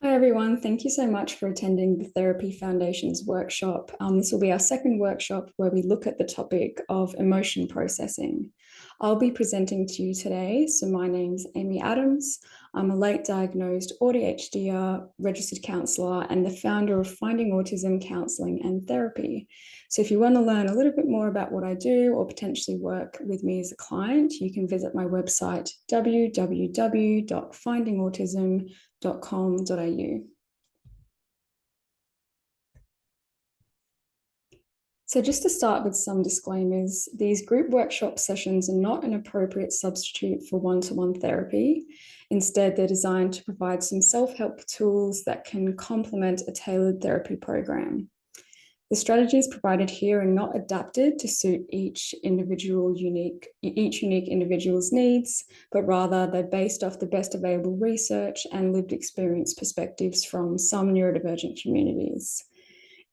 Hi everyone, thank you so much for attending the Therapy Foundations workshop. This will be our second workshop where we look at the topic of emotion processing. I'll be presenting to you today. So my name's Amy Adams. I'm a late diagnosed ADHD registered counsellor and the founder of Finding Autism Counselling and Therapy. So if you want to learn a little bit more about what I do or potentially work with me as a client, you can visit my website www.findingautism.com.au. So just to start with some disclaimers, these group workshop sessions are not an appropriate substitute for one-to-one therapy. Instead, they're designed to provide some self-help tools that can complement a tailored therapy program. The strategies provided here are not adapted to suit each unique individual's needs, but rather they're based off the best available research and lived experience perspectives from some neurodivergent communities.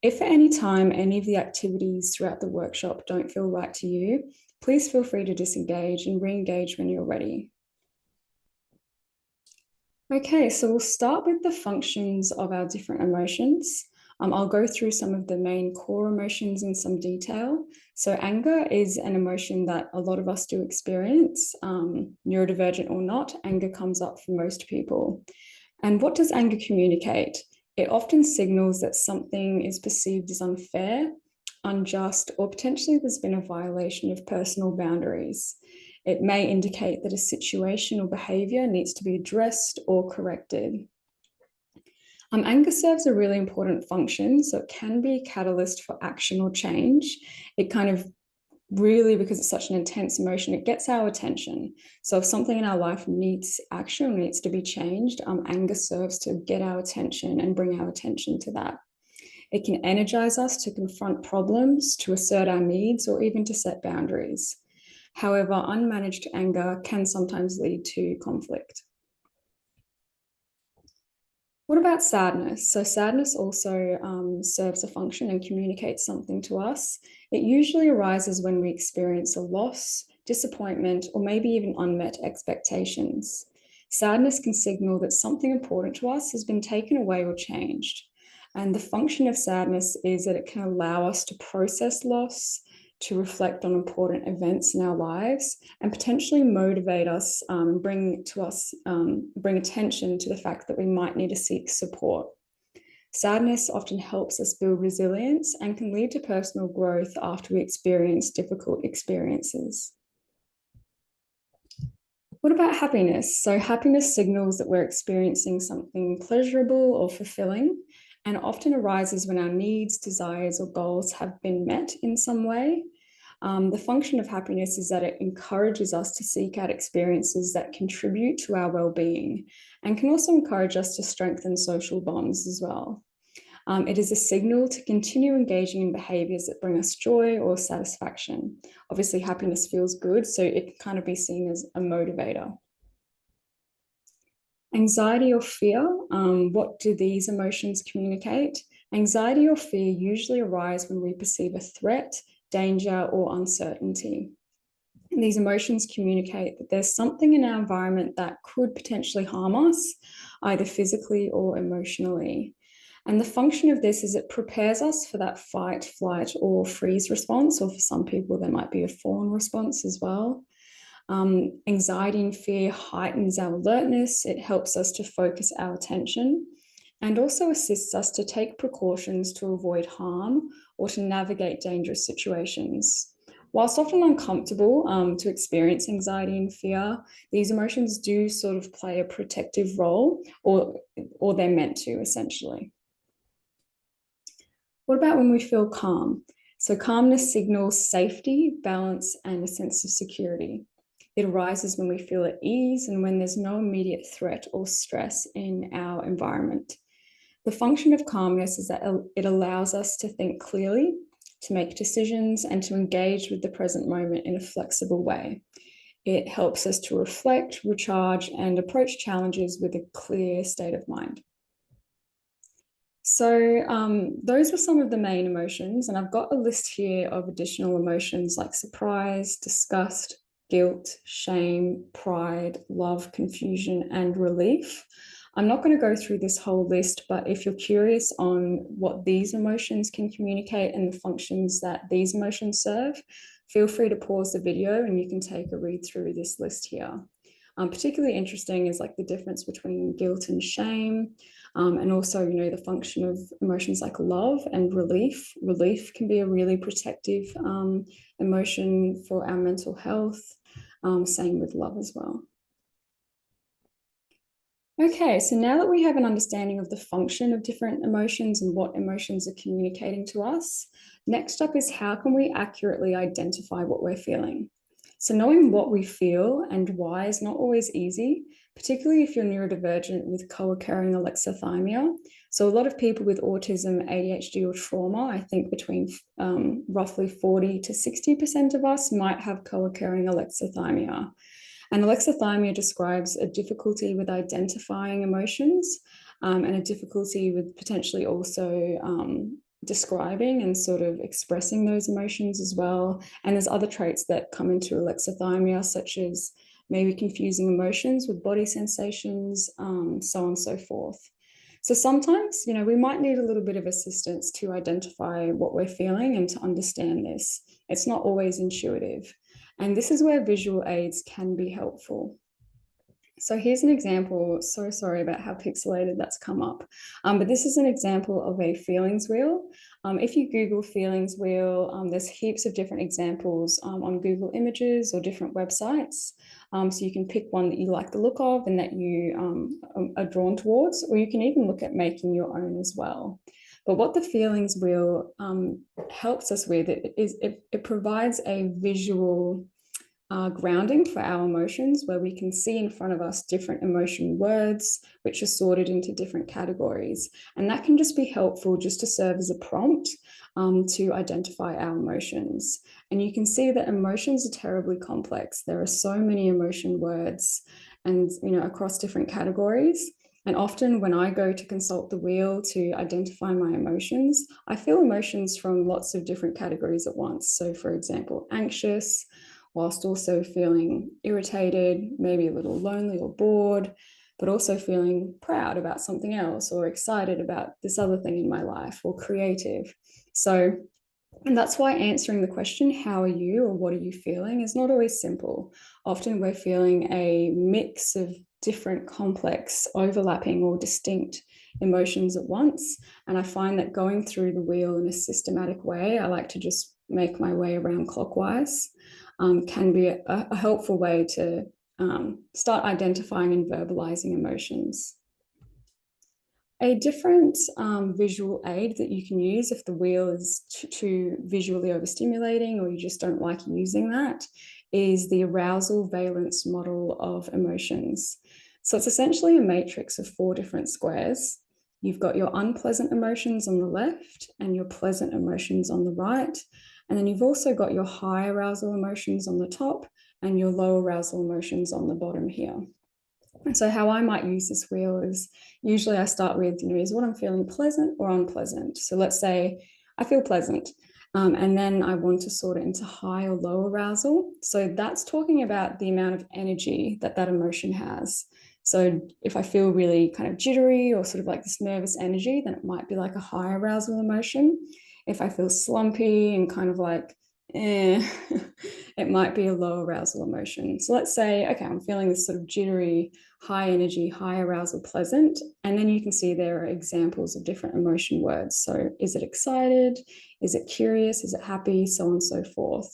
If at any time any of the activities throughout the workshop don't feel right to you, please feel free to disengage and re-engage when you're ready. Okay, so we'll start with the functions of our different emotions. I'll go through some of the main core emotions in some detail. So anger is an emotion that a lot of us do experience, neurodivergent or not. Anger comes up for most people. And what does anger communicate? It often signals that something is perceived as unfair, unjust, or potentially there's been a violation of personal boundaries. It may indicate that a situation or behavior needs to be addressed or corrected. Anger serves a really important function, so it can be a catalyst for action or change. It kind of really, because it's such an intense emotion, it gets our attention. So if something in our life needs action or needs to be changed, anger serves to get our attention and bring our attention to that. It can energize us to confront problems, to assert our needs, or even to set boundaries. However, unmanaged anger can sometimes lead to conflict. What about sadness? So sadness also serves a function and communicates something to us. It usually arises when we experience a loss, disappointment, or maybe even unmet expectations. Sadness can signal that something important to us has been taken away or changed. And the function of sadness is that it can allow us to process loss, to reflect on important events in our lives, and potentially motivate us, bring attention to the fact that we might need to seek support. Sadness often helps us build resilience and can lead to personal growth after we experience difficult experiences. What about happiness? So happiness signals that we're experiencing something pleasurable or fulfilling, and often arises when our needs, desires, or goals have been met in some way. The function of happiness is that it encourages us to seek out experiences that contribute to our well-being and can also encourage us to strengthen social bonds as well. It is a signal to continue engaging in behaviors that bring us joy or satisfaction. Obviously, happiness feels good, so it can kind of be seen as a motivator. Anxiety or fear, what do these emotions communicate? Anxiety or fear usually arise when we perceive a threat, danger, or uncertainty. And these emotions communicate that there's something in our environment that could potentially harm us, either physically or emotionally. And the function of this is it prepares us for that fight, flight, or freeze response, or for some people, there might be a fawn response as well. Anxiety and fear heightens our alertness. It helps us to focus our attention and also assists us to take precautions to avoid harm or to navigate dangerous situations. Whilst often uncomfortable to experience anxiety and fear, these emotions do sort of play a protective role, or they're meant to, essentially. What about when we feel calm? So calmness signals safety, balance, and a sense of security. It arises when we feel at ease and when there's no immediate threat or stress in our environment. The function of calmness is that it allows us to think clearly, to make decisions, and to engage with the present moment in a flexible way. It helps us to reflect, recharge, and approach challenges with a clear state of mind. So those were some of the main emotions, and I've got a list here of additional emotions like surprise, disgust, guilt, shame, pride, love, confusion, and relief. I'm not going to go through this whole list, but if you're curious on what these emotions can communicate and the functions that these emotions serve, feel free to pause the video and you can take a read through this list here. Particularly interesting is like the difference between guilt and shame, and also, the function of emotions like love and relief. Relief can be a really protective emotion for our mental health. Same with love as well. Okay, so now that we have an understanding of the function of different emotions and what emotions are communicating to us, next up is how can we accurately identify what we're feeling? So knowing what we feel and why is not always easy, particularly if you're neurodivergent with co-occurring alexithymia. So a lot of people with autism, ADHD, or trauma, I think between roughly 40 to 60% of us might have co-occurring alexithymia. And alexithymia describes a difficulty with identifying emotions, and a difficulty with potentially also describing and sort of expressing those emotions as well. And there's other traits that come into alexithymia, such as maybe confusing emotions with body sensations, so on and so forth. So sometimes, we might need a little bit of assistance to identify what we're feeling and to understand this. It's not always intuitive. And this is where visual aids can be helpful. So here's an example. So sorry about how pixelated that's come up. But this is an example of a feelings wheel. If you Google feelings wheel, there's heaps of different examples on Google Images or different websites. So you can pick one that you like the look of and that you are drawn towards, or you can even look at making your own as well. But what the feelings wheel helps us with is it provides a visual grounding for our emotions, where we can see in front of us different emotion words, which are sorted into different categories. And that can just be helpful just to serve as a prompt to identify our emotions. And you can see that emotions are terribly complex. There are so many emotion words and, across different categories. And often when I go to consult the wheel to identify my emotions, I feel emotions from lots of different categories at once. So for example, anxious, whilst also feeling irritated, maybe a little lonely or bored, but also feeling proud about something else or excited about this other thing in my life, or creative. So, and that's why answering the question, how are you or what are you feeling, is not always simple. Often we're feeling a mix of different complex, overlapping or distinct emotions at once. And I find that going through the wheel in a systematic way, I like to just make my way around clockwise, can be a helpful way to start identifying and verbalizing emotions. A different visual aid that you can use if the wheel is too visually overstimulating, or you just don't like using that, is the arousal valence model of emotions. So it's essentially a matrix of 4 different squares. You've got your unpleasant emotions on the left and your pleasant emotions on the right. And then you've also got your high arousal emotions on the top and your low arousal emotions on the bottom here. And so how I might use this wheel is, usually I start with, is what I'm feeling pleasant or unpleasant? So let's say I feel pleasant. And then I want to sort it into high or low arousal. So that's talking about the amount of energy that that emotion has. So if I feel really kind of jittery or sort of like this nervous energy, then it might be like a high arousal emotion. If I feel slumpy and kind of like, it might be a low arousal emotion. So let's say, okay, I'm feeling this sort of jittery, high energy, high arousal, pleasant. And then you can see there are examples of different emotion words. So is it excited? Is it curious? Is it happy? So on and so forth.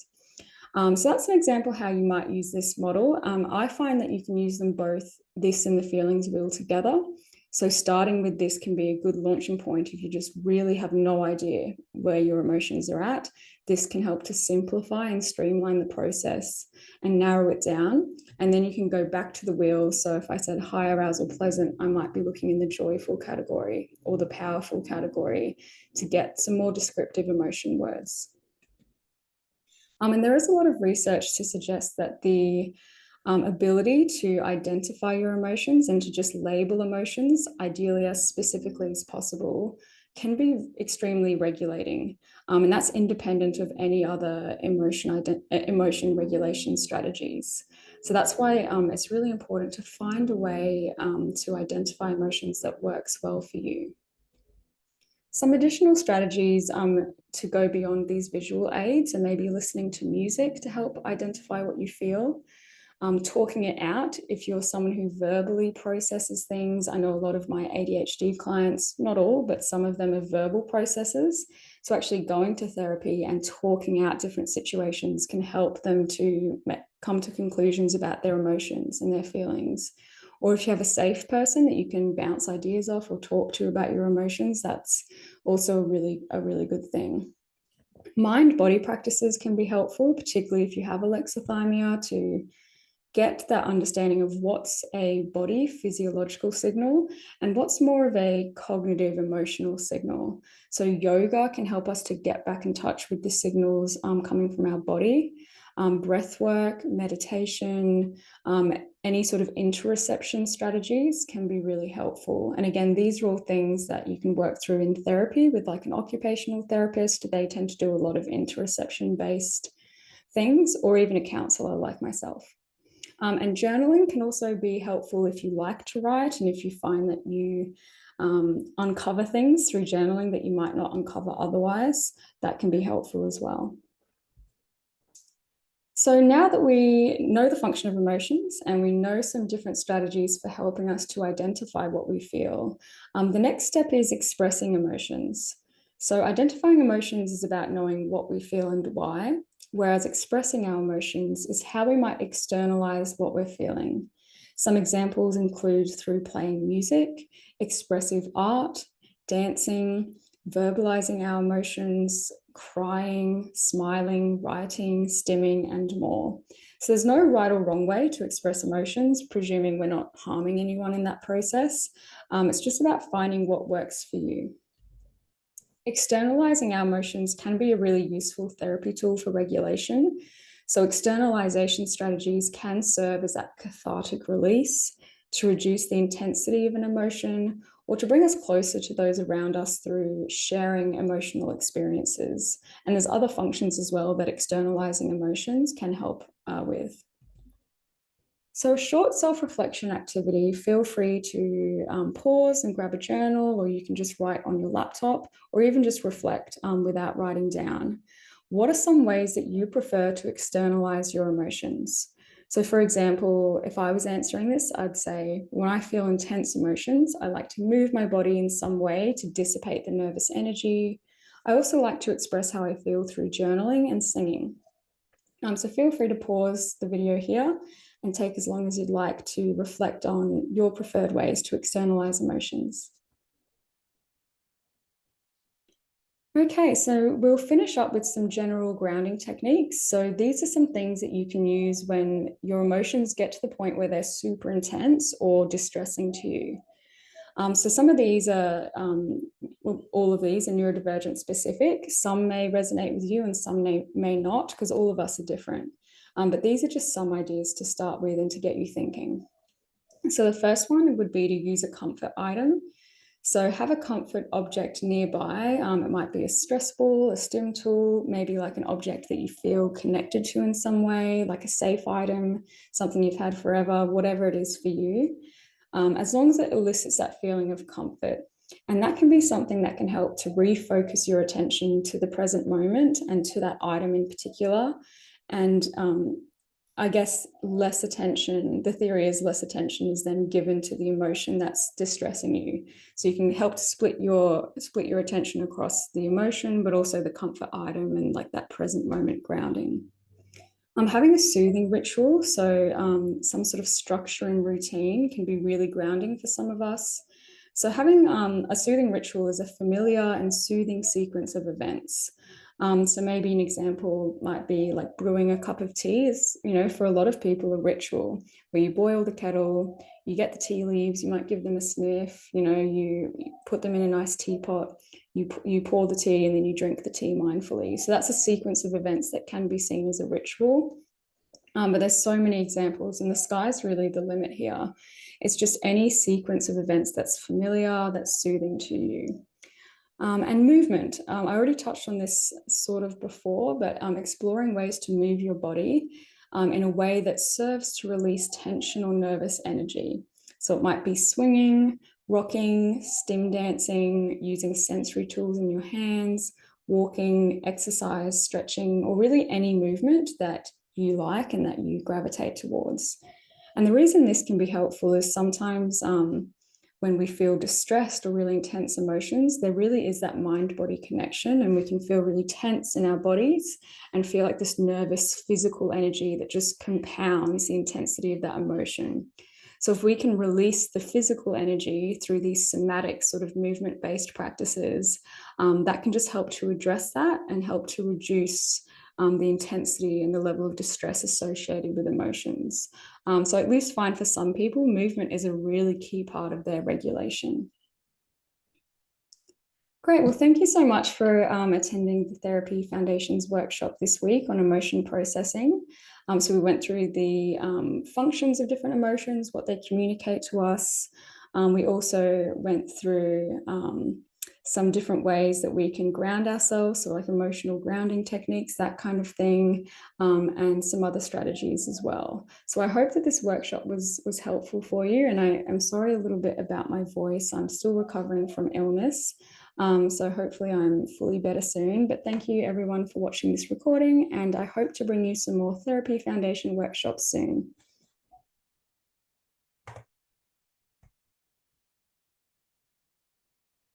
So that's an example how you might use this model. I find that you can use them both, this and the feelings wheel, together. So starting with this can be a good launching point if you just really have no idea where your emotions are at. This can help to simplify and streamline the process and narrow it down. And then you can go back to the wheel. So if I said high arousal pleasant, I might be looking in the joyful category or the powerful category to get some more descriptive emotion words. And there is a lot of research to suggest that the ability to identify your emotions and to just label emotions, ideally as specifically as possible, can be extremely regulating. And that's independent of any other emotion regulation strategies. So that's why it's really important to find a way to identify emotions that works well for you. Some additional strategies to go beyond these visual aids are maybe listening to music to help identify what you feel. Talking it out. If you're someone who verbally processes things, I know a lot of my ADHD clients, not all, but some of them are verbal processors. So actually going to therapy and talking out different situations can help them to come to conclusions about their emotions and their feelings. Or if you have a safe person that you can bounce ideas off or talk to about your emotions, that's also a really good thing. Mind body practices can be helpful, particularly if you have alexithymia, to get that understanding of what's a body physiological signal and what's more of a cognitive emotional signal. So yoga can help us to get back in touch with the signals coming from our body. Breath work, meditation, any sort of interoception strategies can be really helpful. And again, these are all things that you can work through in therapy with like an occupational therapist. They tend to do a lot of interoception based things, or even a counselor like myself. And journaling can also be helpful if you like to write and if you find that you uncover things through journaling that you might not uncover otherwise, that can be helpful as well. So now that we know the function of emotions and we know some different strategies for helping us to identify what we feel, the next step is expressing emotions. So identifying emotions is about knowing what we feel and why, whereas expressing our emotions is how we might externalize what we're feeling. Some examples include through playing music, expressive art, dancing, verbalizing our emotions, crying, smiling, writing, stimming, and more. So there's no right or wrong way to express emotions, presuming we're not harming anyone in that process. It's just about finding what works for you. Externalizing our emotions can be a really useful therapy tool for regulation. So externalization strategies can serve as that cathartic release to reduce the intensity of an emotion or to bring us closer to those around us through sharing emotional experiences. And there's other functions as well that externalizing emotions can help with. So a short self-reflection activity, feel free to pause and grab a journal, or you can just write on your laptop, or even just reflect without writing down. What are some ways that you prefer to externalize your emotions? So for example, if I was answering this, I'd say, when I feel intense emotions, I like to move my body in some way to dissipate the nervous energy. I also like to express how I feel through journaling and singing. So feel free to pause the video here and take as long as you'd like to reflect on your preferred ways to externalize emotions. Okay, so we'll finish up with some general grounding techniques. So these are some things that you can use when your emotions get to the point where they're super intense or distressing to you. So some of these are, well, all of these are neurodivergent specific. Some may resonate with you and some may not, because all of us are different. But these are just some ideas to start with and to get you thinking. So the first one would be to use a comfort item. So have a comfort object nearby. It might be a stress ball, a stim tool, maybe like an object that you feel connected to in some way, like a safe item, something you've had forever, whatever it is for you. As long as it elicits that feeling of comfort. And that can be something that can help to refocus your attention to the present moment and to that item in particular. And I guess less attention, the theory is less attention is then given to the emotion that's distressing you. So you can help to split your attention across the emotion, but also the comfort item and like that present moment grounding. Having a soothing ritual, so some sort of structure and routine can be really grounding for some of us. So having a soothing ritual is a familiar and soothing sequence of events. So maybe an example might be like brewing a cup of tea is, for a lot of people, a ritual where you boil the kettle, you get the tea leaves, you might give them a sniff, you put them in a nice teapot, you pour the tea and then you drink the tea mindfully. So that's a sequence of events that can be seen as a ritual. But there's so many examples and the sky's really the limit here. It's just any sequence of events that's familiar, that's soothing to you. And movement. I already touched on this sort of before, but exploring ways to move your body in a way that serves to release tension or nervous energy. So it might be swinging, rocking, stim dancing, using sensory tools in your hands, walking, exercise, stretching, or really any movement that you like and that you gravitate towards. And the reason this can be helpful is sometimes when we feel distressed or really intense emotions, there really is that mind-body connection, and we can feel really tense in our bodies and feel like this nervous physical energy that just compounds the intensity of that emotion. So if we can release the physical energy through these somatic sort of movement-based practices, that can just help to address that and help to reduce the intensity and the level of distress associated with emotions. So at least fine for some people, movement is a really key part of their regulation. Great. Well, thank you so much for attending the Therapy Foundation's workshop this week on emotion processing. So we went through the functions of different emotions, what they communicate to us. We also went through some different ways that we can ground ourselves, so like emotional grounding techniques, that kind of thing, and some other strategies as well. So I hope that this workshop was helpful for you, and I am sorry a little bit about my voice. I'm still recovering from illness. So hopefully I'm fully better soon. But thank you everyone for watching this recording, and I hope to bring you some more Therapy Foundation workshops soon.